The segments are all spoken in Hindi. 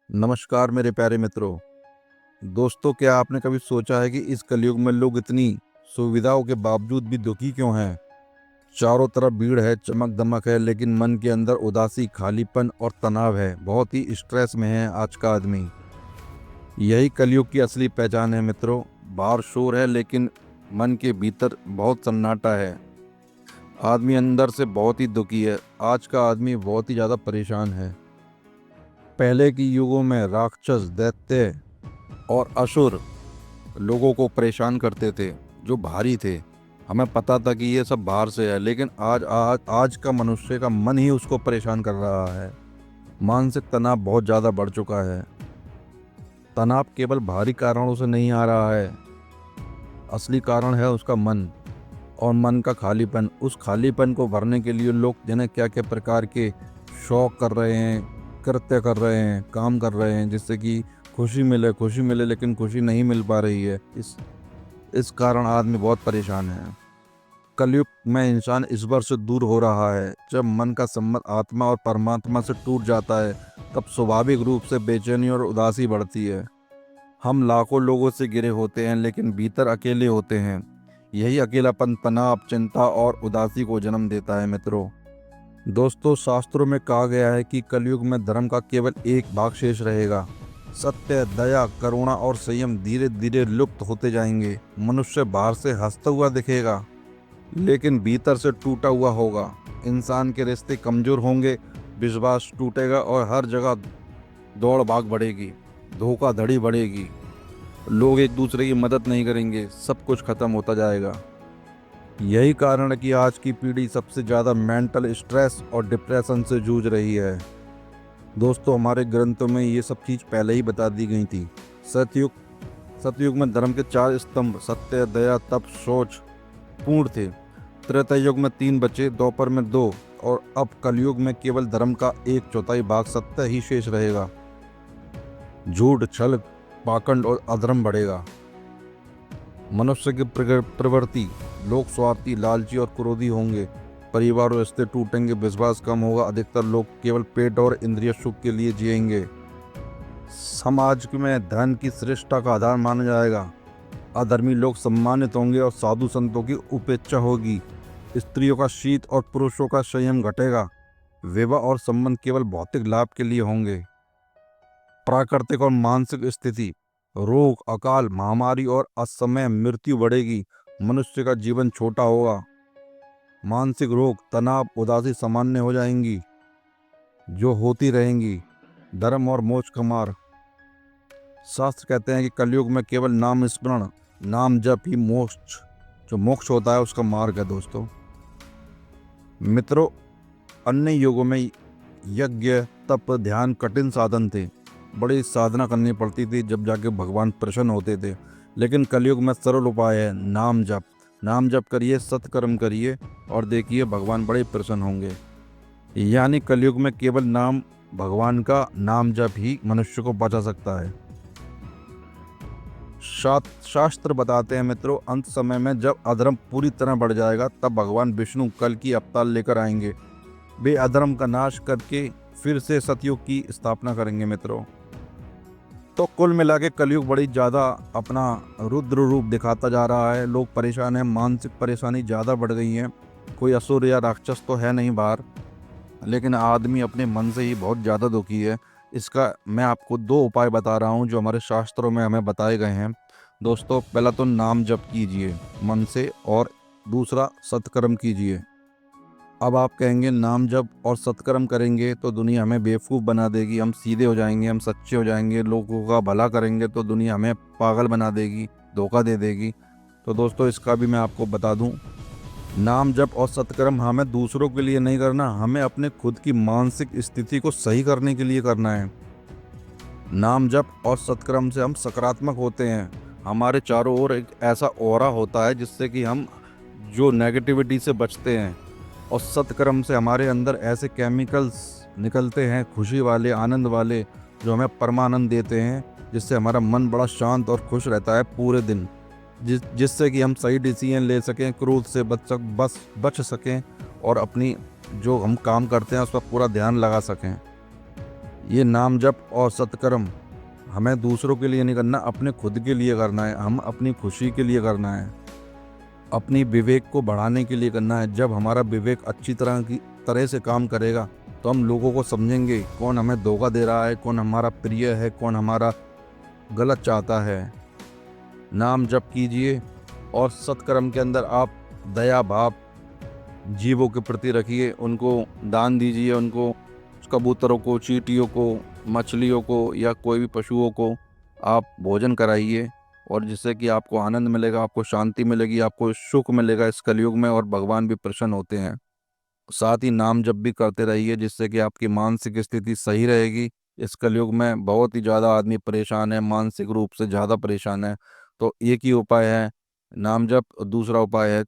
नमस्कार मेरे प्यारे मित्रों। दोस्तों, क्या आपने कभी सोचा है कि इस कलयुग में लोग इतनी सुविधाओं के बावजूद भी दुखी क्यों हैं? चारों तरफ भीड़ है, चमक दमक है, लेकिन मन के अंदर उदासी, खालीपन और तनाव है। बहुत ही स्ट्रेस में है आज का आदमी। यही कलयुग की असली पहचान है मित्रों। बाहर शोर है लेकिन मन के भीतर बहुत सन्नाटा है। आदमी अंदर से बहुत ही दुखी है। आज का आदमी बहुत ही ज़्यादा परेशान है। पहले के युगों में राक्षस, दैत्य और असुर लोगों को परेशान करते थे, जो भारी थे। हमें पता था कि ये सब बाहर से है, लेकिन आज का मनुष्य का मन ही उसको परेशान कर रहा है। मानसिक तनाव बहुत ज़्यादा बढ़ चुका है। तनाव केवल बाहरी कारणों से नहीं आ रहा है, असली कारण है उसका मन और मन का खालीपन। उस खालीपन को भरने के लिए लोग जिन्हें क्या क्या प्रकार के शौक कर रहे हैं, कृत्य कर रहे हैं, काम कर रहे हैं, जिससे कि खुशी मिले, लेकिन खुशी नहीं मिल पा रही है। इस कारण आदमी बहुत परेशान है। कलयुग में इंसान ईश्वर से दूर हो रहा है। जब मन का संबंध आत्मा और परमात्मा से टूट जाता है, तब स्वाभाविक रूप से बेचैनी और उदासी बढ़ती है। हम लाखों लोगों से घिरे होते हैं, लेकिन भीतर अकेले होते हैं। यही अकेलापन तनाव, चिंता और उदासी को जन्म देता है मित्रों। दोस्तों, शास्त्रों में कहा गया है कि कलयुग में धर्म का केवल एक भाग शेष रहेगा। सत्य, दया, करुणा और संयम धीरे धीरे लुप्त होते जाएंगे। मनुष्य बाहर से हंसता हुआ दिखेगा, लेकिन भीतर से टूटा हुआ होगा। इंसान के रिश्ते कमजोर होंगे, विश्वास टूटेगा और हर जगह दौड़ भाग बढ़ेगी, धोखाधड़ी बढ़ेगी। लोग एक दूसरे की मदद नहीं करेंगे, सब कुछ खत्म होता जाएगा। यही कारण है कि आज की पीढ़ी सबसे ज़्यादा मेंटल स्ट्रेस और डिप्रेशन से जूझ रही है। दोस्तों, हमारे ग्रंथों में ये सब चीज़ पहले ही बता दी गई थी। सतयुग सतयुग में धर्म के 4 स्तंभ सत्य, दया, तप, शौच पूर्ण थे। त्रेता युग में 3 बचे, द्वापर में 2 और अब कलयुग में केवल धर्म का 1/4 भाग सत्य ही शेष रहेगा। झूठ, छल, पाखंड और अधर्म बढ़ेगा। मनुष्य की प्रवृत्ति, लोग स्वार्थी, लालची और क्रोधी होंगे। परिवार और रिश्ते टूटेंगे, विश्वास कम होगा। अधिकतर लोग केवल पेट और इंद्रिय सुख के लिए जिएंगे। समाज में धन की श्रेष्ठता का आधार माना जाएगा। अधर्मी लोग सम्मानित होंगे और साधु संतों की उपेक्षा होगी। स्त्रियों का शीत और पुरुषों का संयम घटेगा। विवाह और संबंध केवल भौतिक लाभ के लिए होंगे। प्राकृतिक और मानसिक स्थिति, रोग, अकाल, महामारी और असमय मृत्यु बढ़ेगी। मनुष्य का जीवन छोटा होगा। मानसिक रोग, तनाव, उदासी सामान्य हो जाएंगी, जो होती रहेंगी। धर्म और मोक्ष का मार्ग, शास्त्र कहते हैं कि कलयुग में केवल नाम स्मरण, नाम जप ही मोक्ष, जो मोक्ष होता है, उसका मार्ग है। दोस्तों मित्रों, अन्य युगों में यज्ञ, तप, ध्यान कठिन साधन थे। बड़ी साधना करनी पड़ती थी, जब जाके भगवान प्रसन्न होते थे। लेकिन कलयुग में सरल उपाय है, नाम जप। नाम जप करिए, सत्कर्म करिए और देखिए भगवान बड़े प्रसन्न होंगे। यानी कलयुग में केवल नाम, भगवान का नाम जप ही मनुष्य को बचा सकता है। शास्त्र बताते हैं मित्रों, अंत समय में जब अधर्म पूरी तरह बढ़ जाएगा, तब भगवान विष्णु कल की अवतार लेकर आएंगे। वे अधर्म का नाश करके फिर से सतयुग की स्थापना करेंगे मित्रों। तो कुल मिला के कलयुग बड़ी ज़्यादा अपना रुद्र रूप दिखाता जा रहा है। लोग परेशान हैं, मानसिक परेशानी ज़्यादा बढ़ गई है। कोई असुर या राक्षस तो है नहीं बाहर, लेकिन आदमी अपने मन से ही बहुत ज़्यादा दुखी है। इसका मैं आपको 2 उपाय बता रहा हूँ, जो हमारे शास्त्रों में हमें बताए गए हैं। दोस्तों, पहला तो नाम जप कीजिए मन से, और दूसरा सत्कर्म कीजिए। अब आप कहेंगे नाम जप और सत्कर्म करेंगे तो दुनिया हमें बेवकूफ़ बना देगी, हम सीधे हो जाएंगे, हम सच्चे हो जाएंगे, लोगों का भला करेंगे तो दुनिया हमें पागल बना देगी, धोखा दे देगी। तो दोस्तों, इसका भी मैं आपको बता दूं, नाम जप और सत्कर्म हमें दूसरों के लिए नहीं करना, हमें अपने खुद की मानसिक स्थिति को सही करने के लिए करना है। नाम जप और सत्कर्म से हम सकारात्मक होते हैं। हमारे चारों ओर एक ऐसा ऑरा होता है जिससे कि हम जो नेगेटिविटी से बचते हैं। और सत्कर्म से हमारे अंदर ऐसे केमिकल्स निकलते हैं, खुशी वाले, आनंद वाले, जो हमें परमानंद देते हैं, जिससे हमारा मन बड़ा शांत और खुश रहता है पूरे दिन। जिससे कि हम सही डिसीजन ले सकें, क्रोध से बच सकें और अपनी जो हम काम करते हैं उस पर पूरा ध्यान लगा सकें। ये नाम जप और सत्कर्म हमें दूसरों के लिए नहीं करना, अपने खुद के लिए करना है। हम अपनी खुशी के लिए करना है, अपनी विवेक को बढ़ाने के लिए करना है। जब हमारा विवेक अच्छी तरह से काम करेगा तो हम लोगों को समझेंगे कौन हमें धोखा दे रहा है, कौन हमारा प्रिय है, कौन हमारा गलत चाहता है। नाम जप कीजिए और सत्कर्म के अंदर आप दया भाव जीवों के प्रति रखिए, उनको दान दीजिए, उनको कबूतरों को, चींटियों को, मछलियों को या कोई भी पशुओं को आप भोजन कराइए, और जिससे कि आपको आनंद मिलेगा, आपको शांति मिलेगी, आपको सुख मिलेगा इस कलयुग में, और भगवान भी प्रसन्न होते हैं। साथ ही नाम जप भी करते रहिए, जिससे कि आपकी मानसिक स्थिति सही रहेगी। इस कलयुग में बहुत ही ज़्यादा आदमी परेशान है, मानसिक रूप से ज़्यादा परेशान है। तो एक ही उपाय है नाम जप, और दूसरा उपाय है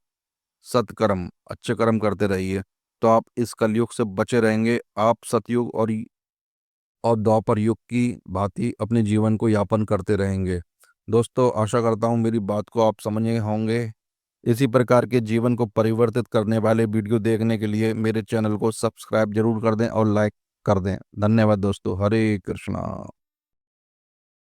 सत्कर्म, अच्छे कर्म करते रहिए। तो आप इस कलयुग से बचे रहेंगे। आप सतयुग और द्वापर युग की भांति अपने जीवन को यापन करते रहेंगे। दोस्तों, आशा करता हूँ मेरी बात को आप समझे होंगे। इसी प्रकार के जीवन को परिवर्तित करने वाले वीडियो देखने के लिए मेरे चैनल को सब्सक्राइब जरूर कर दें और लाइक कर दें। धन्यवाद दोस्तों। हरे कृष्णा।